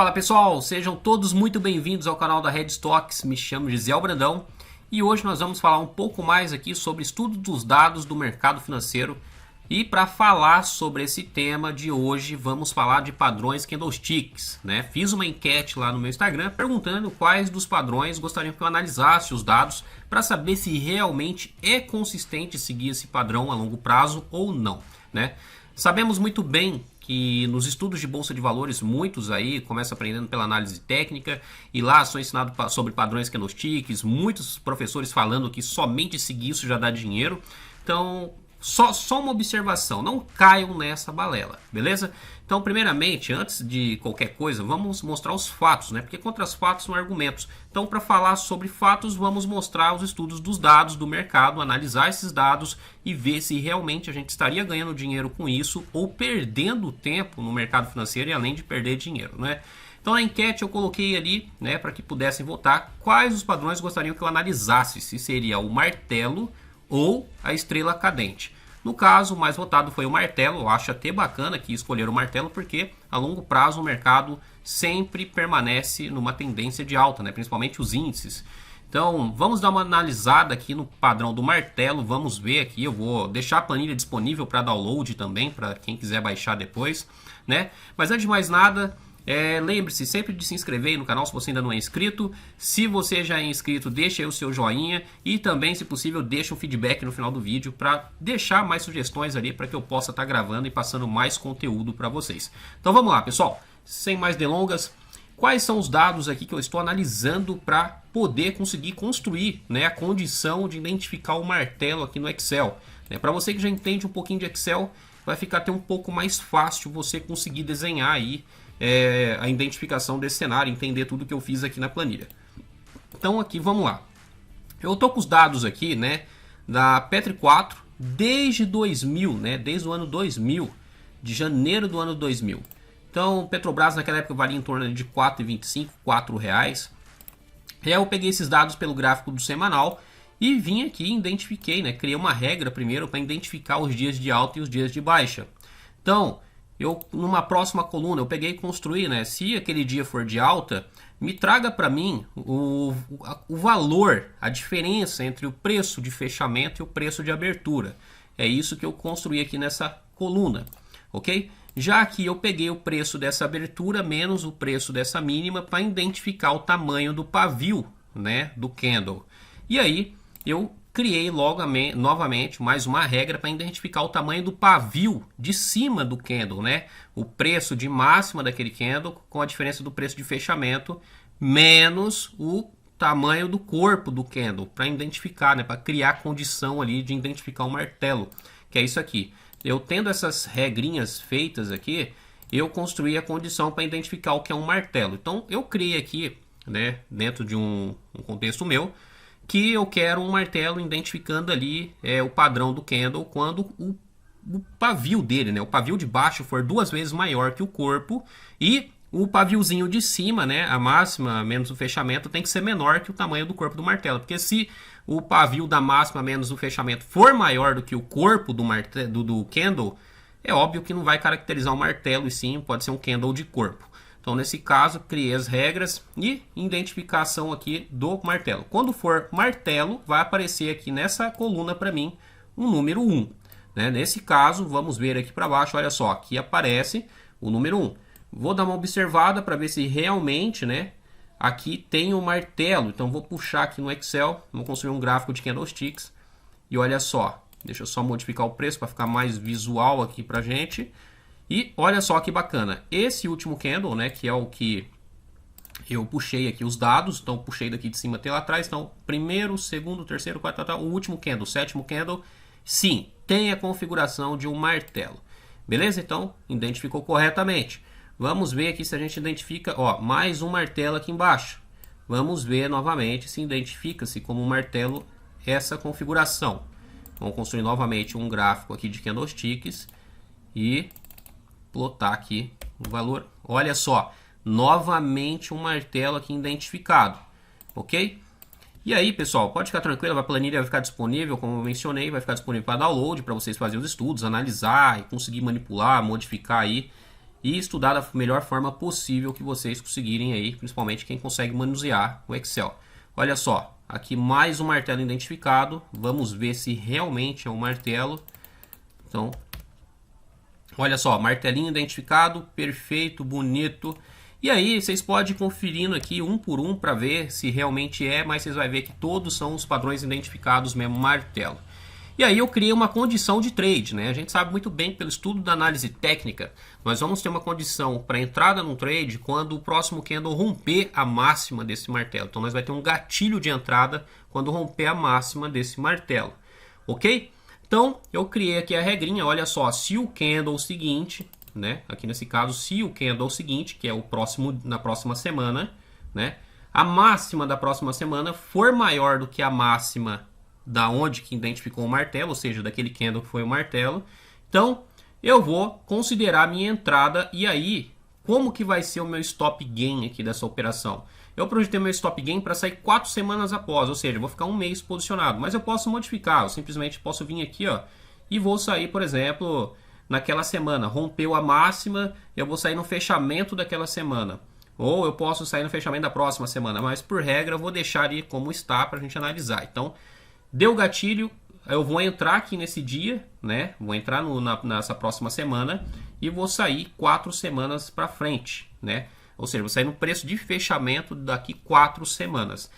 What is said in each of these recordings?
Fala pessoal, sejam todos muito bem-vindos ao canal da Red Stocks. Me chamo Gisel Brandão e hoje nós vamos falar um pouco mais aqui sobre estudo dos dados do mercado financeiro. E para falar sobre esse tema de hoje, vamos falar de padrões candlesticks, né? Fiz uma enquete lá no meu Instagram perguntando quais dos padrões gostariam que eu analisasse os dados para saber se realmente é consistente seguir esse padrão a longo prazo ou não, né? Sabemos muito bem que nos estudos de bolsa de valores, muitos aí começam aprendendo pela análise técnica e lá são ensinados sobre padrões candlesticks, muitos professores falando que somente seguir isso já dá dinheiro. Então, só uma observação, não caiam nessa balela, beleza? Então, primeiramente, antes de qualquer coisa, vamos mostrar os fatos, né? Porque contra os fatos são argumentos. Então, para falar sobre fatos, vamos mostrar os estudos dos dados do mercado, analisar esses dados e ver se realmente a gente estaria ganhando dinheiro com isso ou perdendo tempo no mercado financeiro e além de perder dinheiro, né? Então, na enquete eu coloquei ali, né, para que pudessem votar quais os padrões gostariam que eu analisasse, se seria o martelo ou a estrela cadente. No caso, o mais votado foi o martelo. Eu acho até bacana que escolheram o martelo porque a longo prazo o mercado sempre permanece numa tendência de alta, né? Principalmente os índices. Então, vamos dar uma analisada aqui no padrão do martelo. Vamos ver aqui, eu vou deixar a planilha disponível para download também, para quem quiser baixar depois, né? Mas antes de mais nada, lembre-se sempre de se inscrever aí no canal se você ainda não é inscrito. Se você já é inscrito, deixa aí o seu joinha e também, se possível, deixa um feedback no final do vídeo para deixar mais sugestões ali para que eu possa estar gravando e passando mais conteúdo para vocês. Então vamos lá, pessoal, sem mais delongas, quais são os dados aqui que eu estou analisando para poder conseguir construir, né, a condição de identificar o martelo aqui no Excel, né? Para você que já entende um pouquinho de Excel, vai ficar até um pouco mais fácil você conseguir desenhar aí a identificação desse cenário, entender tudo que eu fiz aqui na planilha. Então aqui, vamos lá. Eu tô com os dados aqui, né, da Petri 4 desde 2000, né, desde o ano 2000, de janeiro do ano 2000. Então, Petrobras naquela época valia em torno de R$ 4,25, R$ 4,00. E aí eu peguei esses dados pelo gráfico do semanal e vim aqui e identifiquei, né, criei uma regra primeiro para identificar os dias de alta e os dias de baixa. Então, numa próxima coluna, eu peguei e construí, né? Se aquele dia for de alta, me traga para mim o valor, a diferença entre o preço de fechamento e o preço de abertura. É isso que eu construí aqui nessa coluna, ok? Já que eu peguei o preço dessa abertura menos o preço dessa mínima para identificar o tamanho do pavio, né, do candle. E aí eu criei novamente mais uma regra para identificar o tamanho do pavio de cima do candle, né? O preço de máxima daquele candle com a diferença do preço de fechamento menos o tamanho do corpo do candle para identificar, né? Para criar a condição ali de identificar o martelo, que é isso aqui. Eu tendo essas regrinhas feitas aqui, eu construí a condição para identificar o que é um martelo. Então eu criei aqui, né, dentro de um contexto meu, que eu quero um martelo identificando ali o padrão do candle quando o pavio dele, né, o pavio de baixo for 2 vezes maior que o corpo e o paviozinho de cima, né, a máxima menos o fechamento, tem que ser menor que o tamanho do corpo do martelo. Porque se o pavio da máxima menos o fechamento for maior do que o corpo do candle, é óbvio que não vai caracterizar um martelo e sim pode ser um candle de corpo. Então, nesse caso, criei as regras e identificação aqui do martelo. Quando for martelo, vai aparecer aqui nessa coluna para mim um número 1. Né? Nesse caso, vamos ver aqui para baixo, olha só, aqui aparece o número 1. Vou dar uma observada para ver se realmente, né, aqui tem um martelo. Então, vou puxar aqui no Excel, vou construir um gráfico de candlesticks. E olha só, deixa eu só modificar o preço para ficar mais visual aqui para a gente. E olha só que bacana, esse último candle, né, que é o que eu puxei aqui os dados, então puxei daqui de cima até lá atrás, então primeiro, segundo, terceiro, quarto, o último candle, o sétimo candle, sim, tem a configuração de um martelo, beleza? Então, identificou corretamente. Vamos ver aqui se a gente identifica, ó, mais um martelo aqui embaixo. Vamos ver novamente se identifica-se como um martelo essa configuração. Vamos construir novamente um gráfico aqui de candlesticks e plotar aqui o valor. Olha só, novamente um martelo aqui identificado, ok? E aí, pessoal, pode ficar tranquilo, a planilha vai ficar disponível, como eu mencionei, vai ficar disponível para download, para vocês fazerem os estudos, analisar e conseguir manipular, modificar aí e estudar da melhor forma possível que vocês conseguirem aí, principalmente quem consegue manusear o Excel. Olha só, aqui mais um martelo identificado, vamos ver se realmente é um martelo. Então, olha só, martelinho identificado, perfeito, bonito. E aí vocês podem ir conferindo aqui um por um para ver se realmente é, mas vocês vão ver que todos são os padrões identificados mesmo, martelo. E aí eu criei uma condição de trade, né? A gente sabe muito bem pelo estudo da análise técnica, nós vamos ter uma condição para entrada no trade quando o próximo candle romper a máxima desse martelo. Então nós vamos ter um gatilho de entrada quando romper a máxima desse martelo, ok? Então eu criei aqui a regrinha, olha só, se o candle seguinte, né? Aqui nesse caso, se o candle seguinte, que é o próximo na próxima semana, né? A máxima da próxima semana for maior do que a máxima da onde que identificou o martelo, ou seja, daquele candle que foi o martelo, então eu vou considerar a minha entrada. E aí, como que vai ser o meu stop gain aqui dessa operação? Eu projetei meu stop gain para sair 4 semanas após, ou seja, eu vou ficar um mês posicionado, mas eu posso modificar, eu simplesmente posso vir aqui, ó, e vou sair, por exemplo, naquela semana, rompeu a máxima, eu vou sair no fechamento daquela semana. Ou eu posso sair no fechamento da próxima semana, mas por regra eu vou deixar ali como está para a gente analisar. Então, deu gatilho, eu vou entrar aqui nesse dia, né? Vou entrar nessa próxima semana e vou sair 4 semanas para frente, né? Ou seja, vou sair no preço de fechamento daqui 4 semanas.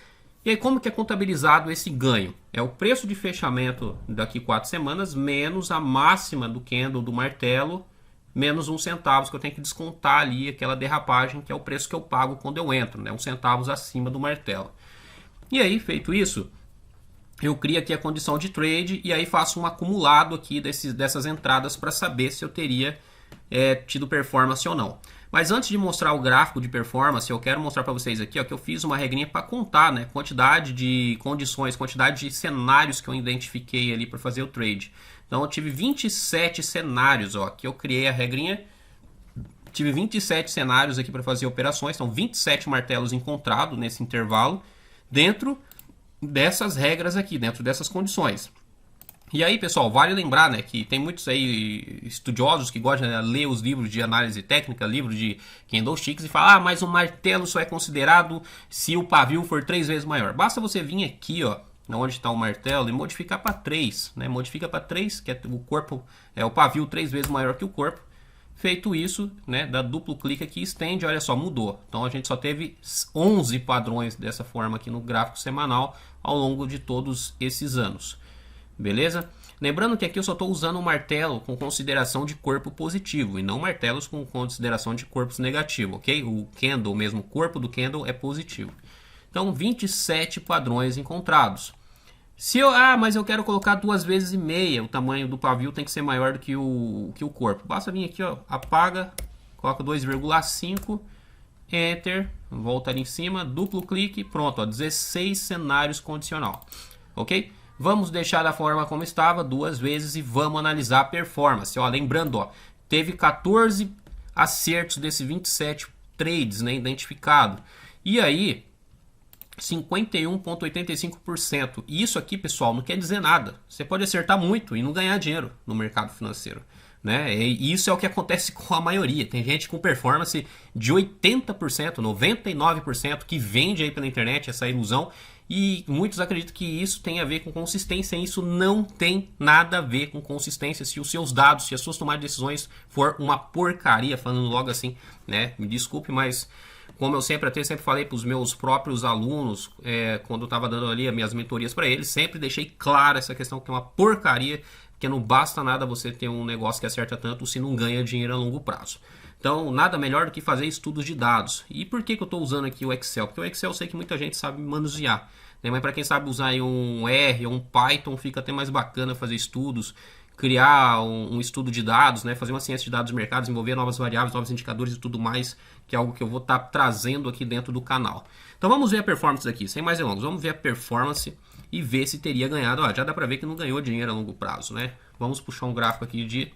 E aí como que é contabilizado esse ganho? É o preço de fechamento daqui 4 semanas menos a máxima do candle do martelo, menos 1 centavo que eu tenho que descontar ali aquela derrapagem, que é o preço que eu pago quando eu entro, né? 1 centavo acima do martelo. E aí, feito isso, eu crio aqui a condição de trade e aí faço um acumulado aqui dessas entradas para saber se eu teria tido performance ou não. Mas antes de mostrar o gráfico de performance, eu quero mostrar para vocês aqui, ó, que eu fiz uma regrinha para contar, né, quantidade de condições, quantidade de cenários que eu identifiquei ali para fazer o trade. Então eu tive 27 cenários, ó, que eu criei a regrinha. Tive 27 cenários aqui para fazer operações, então 27 martelos encontrados nesse intervalo dentro dessas regras aqui, dentro dessas condições. E aí, pessoal, vale lembrar, né, que tem muitos aí estudiosos que gostam de ler os livros de análise técnica, livros de candlesticks, e falar, mas o martelo só é considerado se o pavio for 3 vezes maior. Basta você vir aqui, ó, onde está o martelo, e modificar para 3, né? Modifica para 3, que é o corpo, o pavio 3 vezes maior que o corpo. Feito isso, né, dá duplo clique aqui, estende, olha só, mudou. Então a gente só teve 11 padrões dessa forma aqui no gráfico semanal ao longo de todos esses anos. Beleza? Lembrando que aqui eu só estou usando um martelo com consideração de corpo positivo e não martelos com consideração de corpos negativo, ok? O candle, mesmo o corpo do candle é positivo. Então 27 padrões encontrados. Se eu, mas eu quero colocar 2 vezes e meia, o tamanho do pavio tem que ser maior do que o corpo. Basta vir aqui, ó, apaga, coloca 2,5, Enter, volta ali em cima, duplo clique, pronto, ó, 16 cenários condicional, ok? Vamos deixar da forma como estava 2 vezes e vamos analisar a performance. Ó, lembrando, ó, teve 14 acertos desses 27 trades, né, identificado. E aí 51,85%. E isso aqui, pessoal, não quer dizer nada. Você pode acertar muito e não ganhar dinheiro no mercado financeiro, né? E isso é o que acontece com a maioria. Tem gente com performance de 80%, 99% que vende aí pela internet essa ilusão. E muitos acreditam que isso tem a ver com consistência. E isso não tem nada a ver com consistência. Se os seus dados, se as suas tomadas de decisões for uma porcaria, falando logo assim, né? Me desculpe, mas como eu sempre falei para os meus próprios alunos, quando eu estava dando ali as minhas mentorias para eles, sempre deixei clara essa questão que é uma porcaria, que não basta nada você ter um negócio que acerta tanto se não ganha dinheiro a longo prazo. Então, nada melhor do que fazer estudos de dados. E por que eu estou usando aqui o Excel? Porque o Excel eu sei que muita gente sabe manusear, né? Mas para quem sabe usar aí um R ou um Python, fica até mais bacana fazer estudos, criar um estudo de dados, né? Fazer uma ciência de dados do mercado, desenvolver novas variáveis, novos indicadores e tudo mais, que é algo que eu vou estar trazendo aqui dentro do canal. Então vamos ver a performance daqui, sem mais delongas. Vamos ver a performance e ver se teria ganhado. Ó, já dá para ver que não ganhou dinheiro a longo prazo, né? Vamos puxar um gráfico aqui de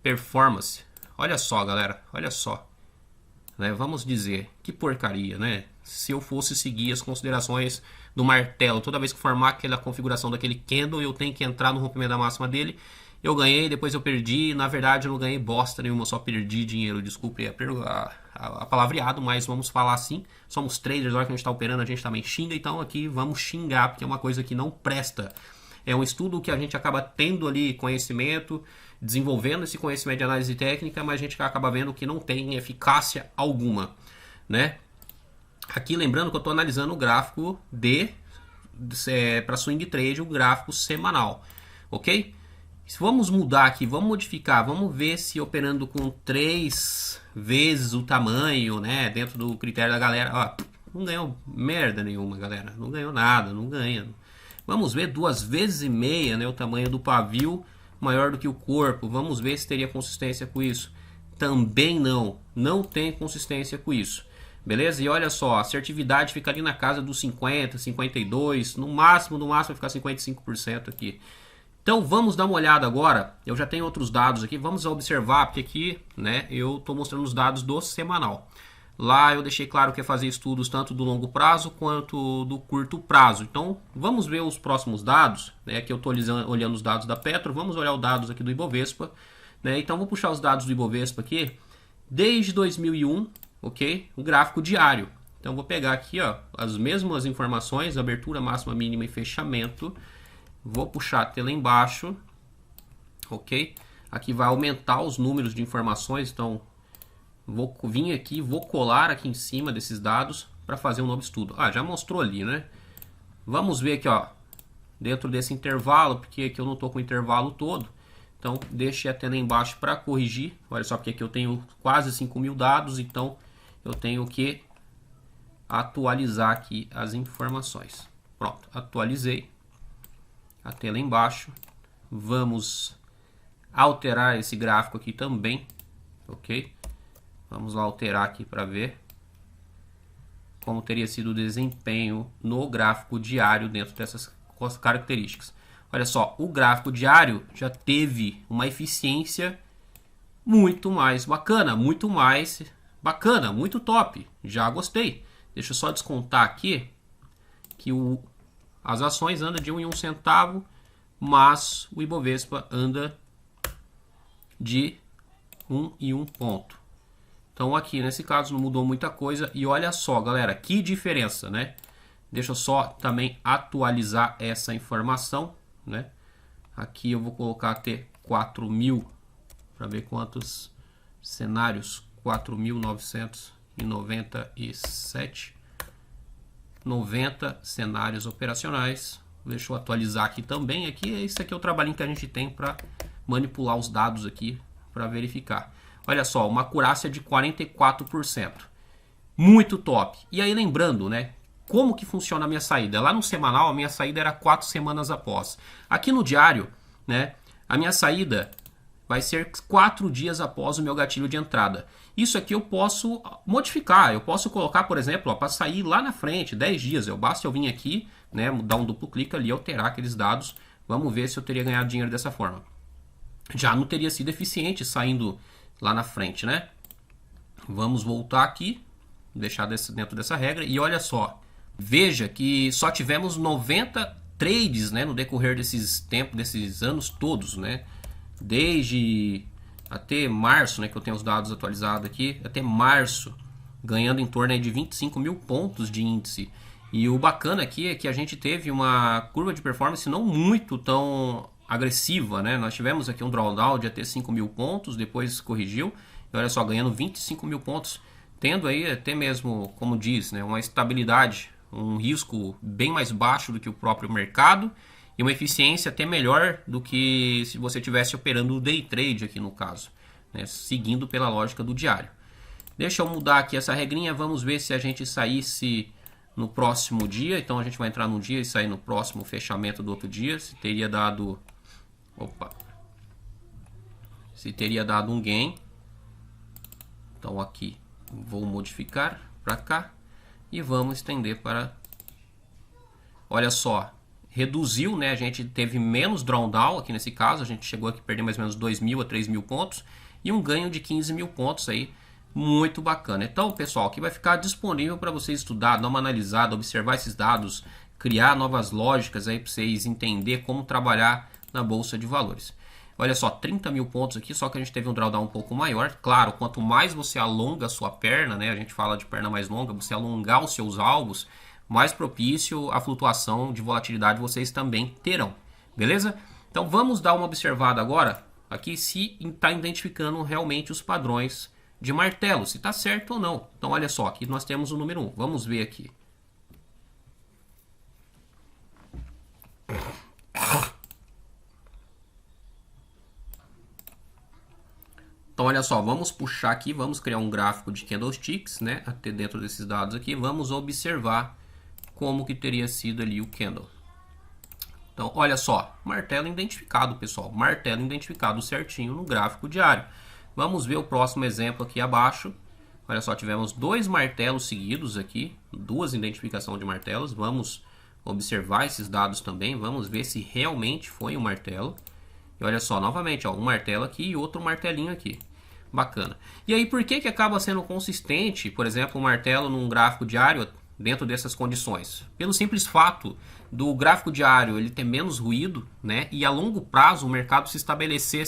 performance. Olha só, galera, olha só. Né? Vamos dizer, que porcaria, né? Se eu fosse seguir as considerações do martelo, toda vez que formar aquela configuração daquele candle, eu tenho que entrar no rompimento da máxima dele eu ganhei, depois eu perdi. Na verdade, eu não ganhei bosta nenhuma, eu só perdi dinheiro. Desculpe a palavreado, mas vamos falar assim. Somos traders, na hora que a gente está operando, a gente também xinga. Então aqui vamos xingar, porque é uma coisa que não presta. É um estudo que a gente acaba tendo ali conhecimento, desenvolvendo esse conhecimento de análise técnica, mas a gente acaba vendo que não tem eficácia alguma, né? Aqui lembrando que eu estou analisando o gráfico para swing trade, o gráfico semanal, ok? Vamos mudar aqui, vamos modificar, vamos ver se operando com 3 vezes o tamanho, né, dentro do critério da galera, ó, não ganhou merda nenhuma, galera, não ganhou nada, não ganha. Vamos ver 2,5 vezes, né, o tamanho do pavio maior do que o corpo, vamos ver se teria consistência com isso. Também não tem consistência com isso. Beleza? E olha só, a assertividade fica ali na casa dos 50, 52, no máximo vai ficar 55% aqui. Então vamos dar uma olhada agora, eu já tenho outros dados aqui, vamos observar, porque aqui, né, eu estou mostrando os dados do semanal. Lá eu deixei claro que é fazer estudos tanto do longo prazo quanto do curto prazo. Então vamos ver os próximos dados, né, que eu estou olhando os dados da Petro, vamos olhar os dados aqui do Ibovespa. Né, então vou puxar os dados do Ibovespa aqui, desde 2001, ok? O gráfico diário. Então vou pegar aqui, ó, as mesmas informações, abertura, máxima, mínima e fechamento. Vou puxar até lá embaixo, ok? Aqui vai aumentar os números de informações, então vou vir aqui, vou colar aqui em cima desses dados para fazer um novo estudo. Ah, já mostrou ali, né? Vamos ver aqui, ó, dentro desse intervalo, porque aqui eu não estou com o intervalo todo. Então deixe até lá embaixo para corrigir. Olha só, porque aqui eu tenho quase 5.000 dados, então eu tenho que atualizar aqui as informações. Pronto, atualizei. Até lá embaixo. Vamos alterar esse gráfico aqui também, ok? Vamos lá alterar aqui para ver como teria sido o desempenho no gráfico diário dentro dessas características. Olha só, o gráfico diário já teve uma eficiência muito mais bacana, muito top. Já gostei. Deixa eu só descontar aqui que as ações andam de 1 em 1 centavo, mas o Ibovespa anda de 1 em 1 ponto. Então aqui nesse caso não mudou muita coisa. E olha só, galera, que diferença, né? Deixa eu só também atualizar essa informação, né? Aqui eu vou colocar até 4.000 para ver quantos cenários. 4.997. 90 cenários operacionais. Deixa eu atualizar aqui também. Esse aqui é o trabalhinho que a gente tem para manipular os dados aqui para verificar. Olha só, uma acurácia de 44%. Muito top. E aí lembrando, né? Como que funciona a minha saída? Lá no semanal, a minha saída era 4 semanas após. Aqui no diário, né? A minha saída vai ser 4 dias após o meu gatilho de entrada. Isso aqui eu posso modificar. Eu posso colocar, por exemplo, para sair lá na frente, 10 dias. Basta eu vir aqui, né? Dar um duplo clique ali, alterar aqueles dados. Vamos ver se eu teria ganhado dinheiro dessa forma. Já não teria sido eficiente saindo lá na frente, né? Vamos voltar aqui, deixar dentro dessa regra. E olha só, veja que só tivemos 90 trades, né, no decorrer desses anos todos, né? Desde até março, né, que eu tenho os dados atualizados aqui, até março, ganhando em torno aí de 25.000 pontos de índice. E o bacana aqui é que a gente teve uma curva de performance não muito tão agressiva, né? Nós tivemos aqui um drawdown de até 5.000 pontos, depois corrigiu, e olha só, ganhando 25.000 pontos, tendo aí até mesmo, como diz, né, uma estabilidade, um risco bem mais baixo do que o próprio mercado, e uma eficiência até melhor do que se você estivesse operando o day trade aqui no caso, né, seguindo pela lógica do diário. Deixa eu mudar aqui essa regrinha, vamos ver se a gente saísse no próximo dia. Então a gente vai entrar num dia e sair no próximo fechamento do outro dia, se teria dado... se teria dado um gain. Então aqui vou modificar para cá e vamos estender para... Olha só, reduziu, né? A gente teve menos drawdown aqui nesse caso, a gente chegou aqui a perder mais ou menos 2.000 a 3.000 pontos e um ganho de 15.000 pontos aí, muito bacana. Então, pessoal, aqui vai ficar disponível para vocês estudar, dar uma analisada, observar esses dados, criar novas lógicas aí para vocês entender como trabalhar na bolsa de valores. Olha só, 30 mil pontos aqui, só que a gente teve um drawdown um pouco maior. Claro, quanto mais você alonga a sua perna, né? A gente fala de perna mais longa, você alongar os seus alvos, mais propício a flutuação de volatilidade vocês também terão. Beleza? Então vamos dar uma observada agora aqui se está identificando realmente os padrões de martelo, se está certo ou não. Então olha só, aqui nós temos o número 1. Vamos ver aqui. Então olha só, vamos puxar aqui, vamos criar um gráfico de candlesticks, né? Até dentro desses dados aqui, vamos observar como que teria sido ali o candle. Então olha só, martelo identificado, pessoal, martelo identificado certinho no gráfico diário. Vamos ver o próximo exemplo aqui abaixo. Olha só, tivemos dois martelos seguidos aqui, duas identificações de martelos. Vamos observar esses dados também, vamos ver se realmente foi um martelo. E olha só, novamente, ó, um martelo aqui e outro martelinho aqui. Bacana. E aí, por que acaba sendo consistente, por exemplo, um martelo num gráfico diário dentro dessas condições? Pelo simples fato do gráfico diário ele ter menos ruído, né? E a longo prazo o mercado se estabelecer,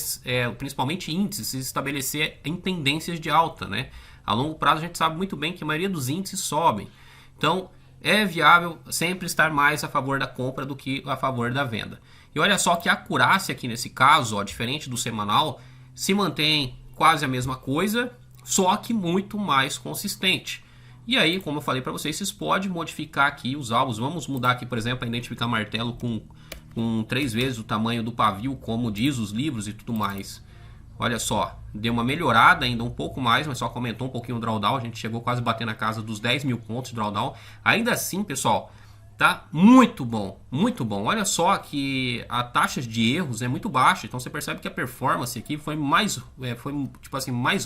principalmente índices, se estabelecer em tendências de alta, né? A longo prazo a gente sabe muito bem que a maioria dos índices sobem. Então, é viável sempre estar mais a favor da compra do que a favor da venda. E olha só que a acurácia aqui nesse caso, ó, diferente do semanal, se mantém quase a mesma coisa, só que muito mais consistente. E aí, como eu falei para vocês, vocês podem modificar aqui os alvos. Vamos mudar aqui, por exemplo, para identificar martelo com 3 vezes o tamanho do pavio, como diz os livros e tudo mais. Olha só, deu uma melhorada ainda um pouco mais, mas só aumentou um pouquinho o drawdown. A gente chegou quase a bater na casa dos 10 mil pontos de drawdown. Ainda assim, pessoal, tá muito bom, muito bom. Olha só que a taxa de erros é muito baixa, então você percebe que a performance aqui foi mais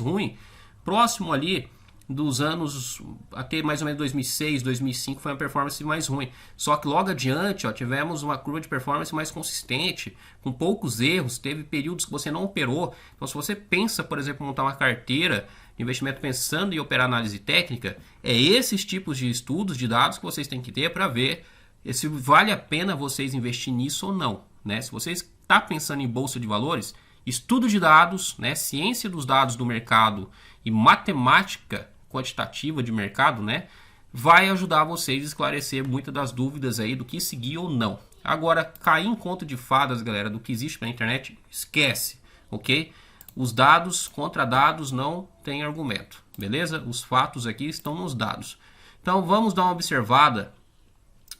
ruim, próximo ali dos anos até mais ou menos 2006, 2005 foi uma performance mais ruim. Só que logo adiante, ó, tivemos uma curva de performance mais consistente, com poucos erros, teve períodos que você não operou. Então se você pensa, por exemplo, montar uma carteira de investimento pensando em operar análise técnica, é esses tipos de estudos, de dados que vocês têm que ter para ver se vale a pena vocês investir nisso ou não, né? Se vocês estão pensando em bolsa de valores, estudo de dados, né, ciência dos dados do mercado e matemática quantitativa de mercado, né, vai ajudar vocês a esclarecer muitas das dúvidas aí do que seguir ou não. Agora, cair em conto de fadas, galera, do que existe na internet, esquece, ok? Os dados contra dados não tem argumento, beleza? Os fatos aqui estão nos dados. Então, vamos dar uma observada,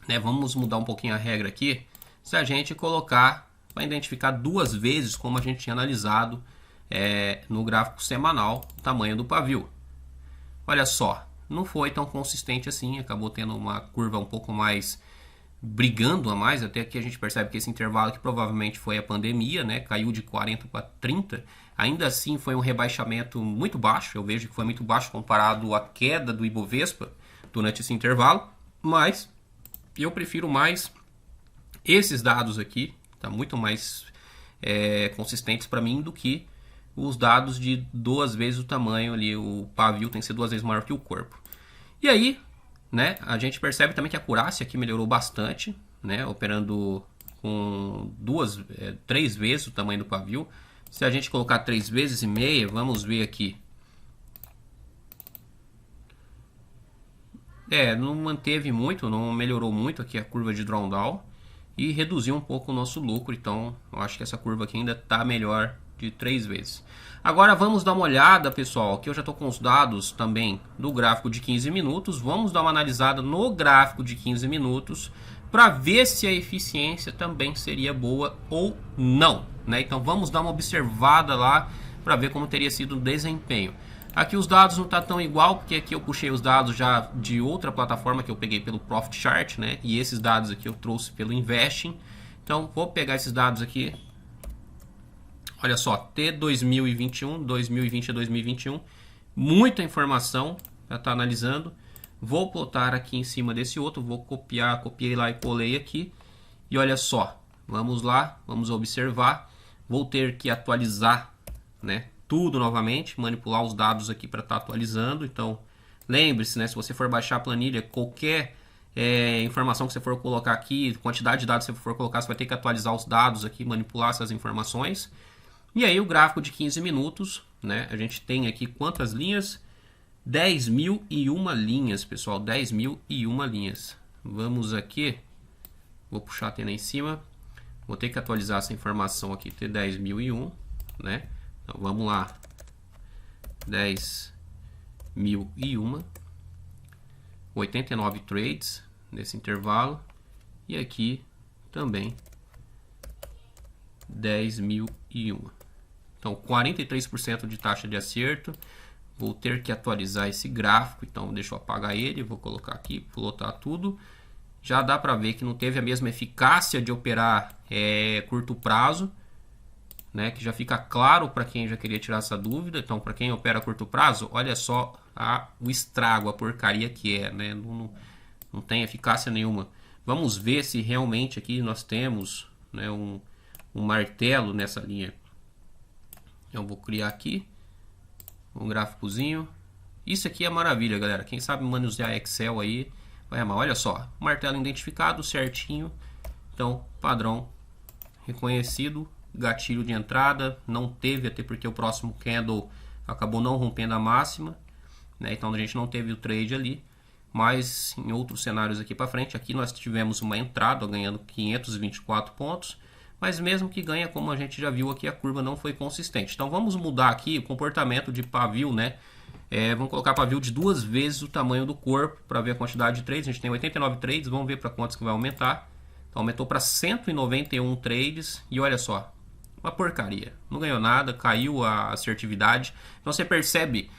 né? Vamos mudar um pouquinho a regra aqui. Se a gente colocar, vai identificar 2 vezes, como a gente tinha analisado no gráfico semanal, o tamanho do pavio. Olha só, não foi tão consistente assim, acabou tendo uma curva um pouco mais brigando a mais, até que a gente percebe que esse intervalo que provavelmente foi a pandemia, né, caiu de 40 para 30, ainda assim foi um rebaixamento muito baixo, eu vejo que foi muito baixo comparado à queda do Ibovespa durante esse intervalo, mas eu prefiro mais esses dados aqui, tá muito mais consistentes para mim do que os dados de 2 vezes o tamanho ali, o pavio tem que ser 2 vezes maior que o corpo. E aí, né, a gente percebe também que a acurácia aqui melhorou bastante, né, operando com 3 vezes o tamanho do pavio. Se a gente colocar 3 vezes e meia, vamos ver aqui. Não manteve muito, não melhorou muito aqui a curva de drawdown e reduziu um pouco o nosso lucro, então eu acho que essa curva aqui ainda está melhor de 3 vezes. Agora vamos dar uma olhada, pessoal, que eu já estou com os dados também do gráfico de 15 minutos. Vamos dar uma analisada no gráfico de 15 minutos para ver se a eficiência também seria boa ou não, né? Então vamos dar uma observada lá para ver como teria sido o desempenho. Aqui os dados não tá tão igual, porque aqui eu puxei os dados já de outra plataforma que eu peguei pelo Profit Chart, né? E esses dados aqui eu trouxe pelo Investing. Então vou pegar esses dados aqui. Olha só, T 2021, 2020 a 2021, muita informação para estar analisando. Vou plotar aqui em cima desse outro, vou copiei lá e colei aqui. E olha só, vamos lá, vamos observar. Vou ter que atualizar, né, tudo novamente, manipular os dados aqui para estar atualizando. Então, lembre-se, né, se você for baixar a planilha, qualquer informação que você for colocar aqui, quantidade de dados que você for colocar, você vai ter que atualizar os dados aqui, manipular essas informações. E aí o gráfico de 15 minutos, né? A gente tem aqui quantas linhas? 10.001 linhas, pessoal. 10.001 linhas. Vamos aqui. Vou puxar até lá em cima. Vou ter que atualizar essa informação aqui. Ter 10.001, né? Então vamos lá. 10.001. 89 trades nesse intervalo. E aqui também 10.001. Então 43% de taxa de acerto. Vou ter que atualizar esse gráfico, então deixa eu apagar ele, vou colocar aqui, plotar tudo. Já dá para ver que não teve a mesma eficácia de operar curto prazo, né? Que já fica claro para quem já queria tirar essa dúvida. Então, para quem opera curto prazo, olha só o estrago, a porcaria que é, né? Não tem eficácia nenhuma. Vamos ver se realmente aqui nós temos, né, um martelo nessa linha. Eu vou criar aqui um gráficozinho. Isso aqui é maravilha, galera. Quem sabe manusear Excel aí vai amar. Olha só, martelo identificado certinho. Então, padrão reconhecido, gatilho de entrada, não teve, até porque o próximo candle acabou não rompendo a máxima, né? Então a gente não teve o trade ali. Mas em outros cenários aqui para frente, aqui nós tivemos uma entrada ganhando 524 pontos. Mas mesmo que ganha, como a gente já viu aqui, a curva não foi consistente. Então vamos mudar aqui o comportamento de pavio, né? Vamos colocar pavio de 2 vezes o tamanho do corpo para ver a quantidade de trades. A gente tem 89 trades, vamos ver para quantos que vai aumentar. Então aumentou para 191 trades e olha só, uma porcaria. Não ganhou nada, caiu a assertividade. Então você percebe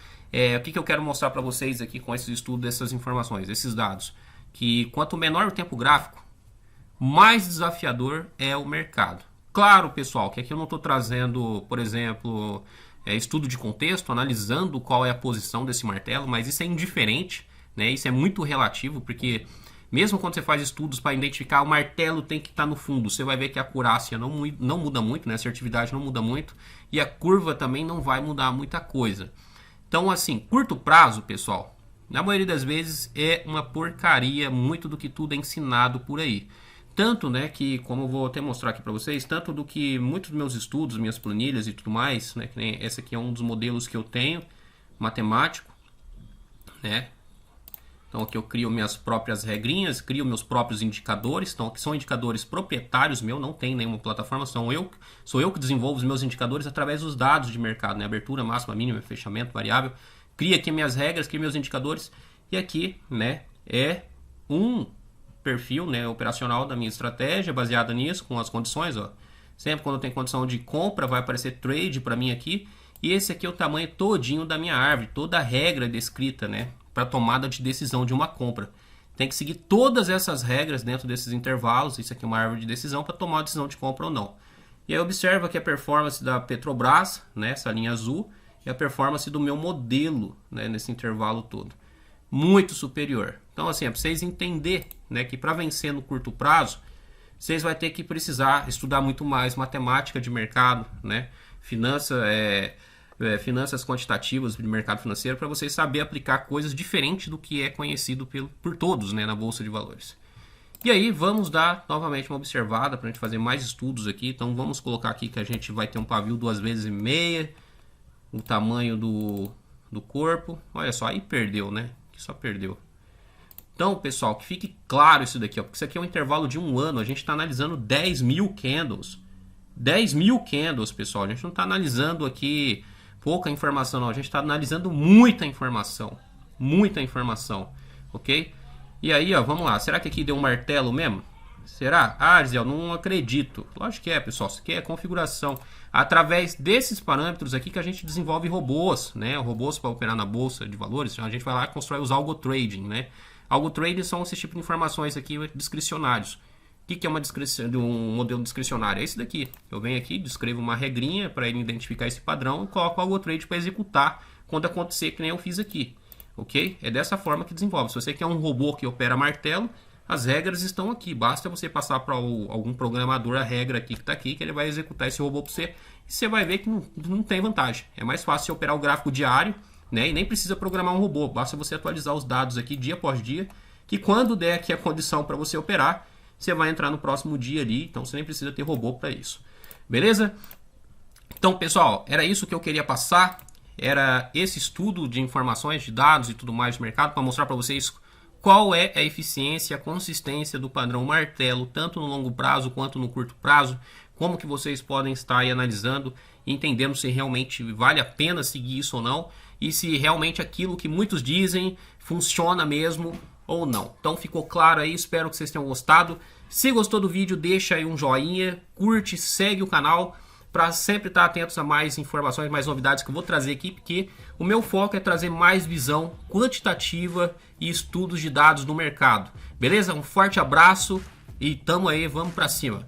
o que eu quero mostrar para vocês aqui com esse estudo dessas informações, esses dados. Que quanto menor o tempo gráfico, mais desafiador é o mercado. Claro, pessoal, que aqui eu não estou trazendo, por exemplo, estudo de contexto, analisando qual é a posição desse martelo, mas isso é indiferente, né? Isso é muito relativo, porque mesmo quando você faz estudos para identificar o martelo tem que estar no fundo, você vai ver que a acurácia não muda muito, né? A assertividade não muda muito e a curva também não vai mudar muita coisa. Então, assim, curto prazo, pessoal, na maioria das vezes é uma porcaria, muito do que tudo é ensinado por aí. Tanto, né, que, como eu vou até mostrar aqui para vocês, tanto do que muitos dos meus estudos, minhas planilhas e tudo mais, né, que nem esse aqui é um dos modelos que eu tenho, matemático, né. Então aqui eu crio minhas próprias regrinhas, crio meus próprios indicadores, então aqui são indicadores proprietários meus, não tem nenhuma plataforma, sou eu que desenvolvo os meus indicadores através dos dados de mercado, né, abertura, máxima, mínima, fechamento, variável, crio aqui minhas regras, crio meus indicadores, e aqui, né, é um perfil, né, operacional da minha estratégia, baseada nisso, com as condições, ó. Sempre quando tem condição de compra, vai aparecer trade para mim aqui, e esse aqui é o tamanho todinho da minha árvore, toda a regra descrita, né, para tomada de decisão de uma compra. Tem que seguir todas essas regras dentro desses intervalos, isso aqui é uma árvore de decisão, para tomar a decisão de compra ou não. E aí observa que a performance da Petrobras, né, essa linha azul, e a performance do meu modelo, né, nesse intervalo todo. Muito superior. Então, assim, é para vocês entenderem, né, que para vencer no curto prazo, vocês vão ter que precisar estudar muito mais matemática de mercado, né, finanças quantitativas de mercado financeiro, para vocês saber aplicar coisas diferentes do que é conhecido por todos, né, na Bolsa de Valores. E aí, vamos dar novamente uma observada para a gente fazer mais estudos aqui. Então, vamos colocar aqui que a gente vai ter um pavio 2,5 vezes, o tamanho do corpo. Olha só, aí perdeu, né? Só perdeu. Então, pessoal, que fique claro isso daqui, ó, porque isso aqui é um intervalo de 1 ano. A gente está analisando 10.000 candles. 10.000 candles, pessoal. A gente não está analisando aqui pouca informação, não. A gente está analisando muita informação. Muita informação, ok? E aí, ó, vamos lá. Será que aqui deu um martelo mesmo? Será? Ah, Gisele, não acredito. Lógico que é, pessoal. Isso aqui é configuração. Através desses parâmetros aqui que a gente desenvolve robôs, né? Robôs para operar na bolsa de valores. A gente vai lá e constrói os algo trading, né? Algo trading são esses tipos de informações aqui discricionários. O que é um modelo discricionário? É esse daqui. Eu venho aqui, descrevo uma regrinha para ele identificar esse padrão e coloco o algo trade para executar quando acontecer, que nem eu fiz aqui. Ok? É dessa forma que desenvolve. Se você quer um robô que opera martelo, as regras estão aqui, basta você passar para algum programador a regra aqui que está aqui, que ele vai executar esse robô para você, e você vai ver que não tem vantagem. É mais fácil você operar o gráfico diário, né, e nem precisa programar um robô, basta você atualizar os dados aqui dia após dia, que quando der aqui a condição para você operar, você vai entrar no próximo dia ali, então você nem precisa ter robô para isso. Beleza? Então, Então, pessoal, era isso que eu queria passar. Era esse estudo de informações, de dados e tudo mais de mercado para mostrar para vocês qual é a eficiência, a consistência do padrão martelo, tanto no longo prazo quanto no curto prazo, como que vocês podem estar aí analisando, entendendo se realmente vale a pena seguir isso ou não, e se realmente aquilo que muitos dizem funciona mesmo ou não. Então ficou claro aí, espero que vocês tenham gostado. Se gostou do vídeo, deixa aí um joinha, curte, segue o canal, para sempre estar atentos a mais informações, mais novidades que eu vou trazer aqui, porque o meu foco é trazer mais visão quantitativa e estudos de dados no mercado. Beleza? Um forte abraço e tamo aí, vamos para cima.